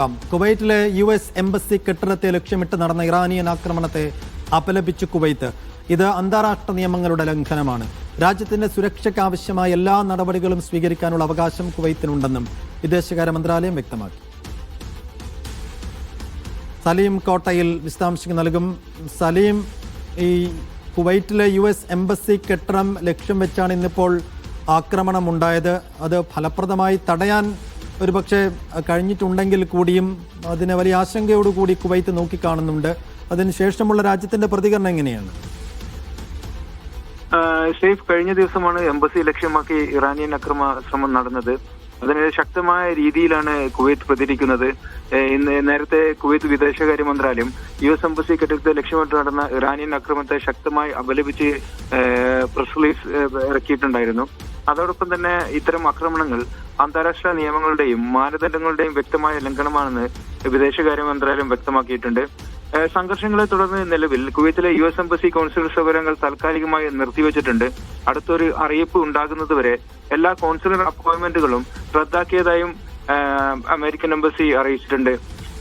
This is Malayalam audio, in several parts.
കുവൈറ്റിലെ US എംബസി കെട്ടിടത്തെ ലക്ഷ്യമിട്ട് നടന്ന ഇറാനിയൻ ആക്രമണത്തെ അപലപിച്ചു കുവൈത്ത്. ഇത് അന്താരാഷ്ട്ര നിയമങ്ങളുടെ ലംഘനമാണ്. രാജ്യത്തിന്റെ സുരക്ഷയ്ക്ക് ആവശ്യമായ എല്ലാ നടപടികളും സ്വീകരിക്കാനുള്ള അവകാശം കുവൈത്തിനുണ്ടെന്നും വിദേശകാര്യ മന്ത്രാലയം വ്യക്തമാക്കി. സലീം കോട്ടയിൽ വിശദാംശങ്ങൾ നൽകും. സലീം, ഈ കുവൈറ്റിലെ US എംബസി കെട്ടിടം ലക്ഷ്യം വെച്ചാണ് ഇന്നിപ്പോൾ ആക്രമണം ഉണ്ടായത്. അത് ഫലപ്രദമായി തടയാൻ ഒരുപക്ഷെ കഴിഞ്ഞിട്ടുണ്ടെങ്കിൽ കൂടിയും അതിനെ വലിയ ആശങ്കയോടുകൂടി കുവൈത്ത് നോക്കിക്കാണുന്നുണ്ട്. അതിനുശേഷമുള്ള രാജ്യത്തിന്റെ പ്രതികരണം എങ്ങനെയാണ്? ഷെയ്ഫ്, കഴിഞ്ഞ ദിവസമാണ് എംബസി ലക്ഷ്യമാക്കി ഇറാനിയൻ അക്രമ ശ്രമം നടന്നത്. അതിന് ശക്തമായ രീതിയിലാണ് കുവൈത്ത് പ്രതികരിക്കുന്നത്. ഇന്ന് നേരത്തെ കുവൈത്ത് വിദേശകാര്യ മന്ത്രാലയം US എംബസി കെട്ടിടത്തെ ലക്ഷ്യമിട്ട് നടന്ന ഇറാനിയൻ ആക്രമണത്തെ ശക്തമായി അപലപിച്ച് പ്രസ് റിലീസ് ഇറക്കിയിട്ടുണ്ടായിരുന്നു. അതോടൊപ്പം തന്നെ ഇത്തരം ആക്രമണങ്ങൾ അന്താരാഷ്ട്ര നിയമങ്ങളുടെയും മാനദണ്ഡങ്ങളുടെയും വ്യക്തമായ ലംഘനമാണെന്ന് വിദേശകാര്യ മന്ത്രാലയം വ്യക്തമാക്കിയിട്ടുണ്ട്. സംഘർഷങ്ങളെ തുടർന്ന് നിലവിൽ കുവൈത്തിലെ US എംബസി കോൺസുലർ സേവനങ്ങൾ താൽക്കാലികമായി നിർത്തിവെച്ചിട്ടുണ്ട്. അടുത്തൊരു അറിയിപ്പ് ഉണ്ടാകുന്നതുവരെ എല്ലാ കോൺസുലർ അപ്പോയിന്റ്മെന്റുകളും റദ്ദാക്കിയതായും അമേരിക്കൻ എംബസി അറിയിച്ചിട്ടുണ്ട്.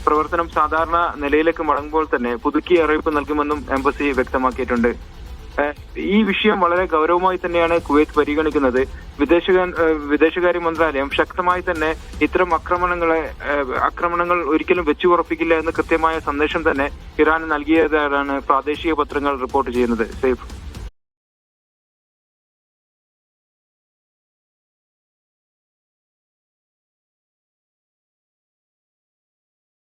പ്രവർത്തനം സാധാരണ നിലയിലേക്ക് മടങ്ങുമ്പോൾ തന്നെ പുതുക്കിയ അറിയിപ്പ് നൽകുമെന്നും എംബസി വ്യക്തമാക്കിയിട്ടുണ്ട്. ഈ വിഷയം വളരെ ഗൗരവമായി തന്നെയാണ് കുവൈത്ത് പരിഗണിക്കുന്നത്. വിദേശകാര്യ മന്ത്രാലയം ശക്തമായി തന്നെ ഇത്തരം ആക്രമണങ്ങൾ ഒരിക്കലും വെച്ചുറപ്പിക്കില്ല എന്ന് കൃത്യമായ സന്ദേശം തന്നെ ഇറാൻ നൽകിയതാണ് പ്രാദേശിക പത്രങ്ങൾ റിപ്പോർട്ട് ചെയ്യുന്നത്. സേഫ്.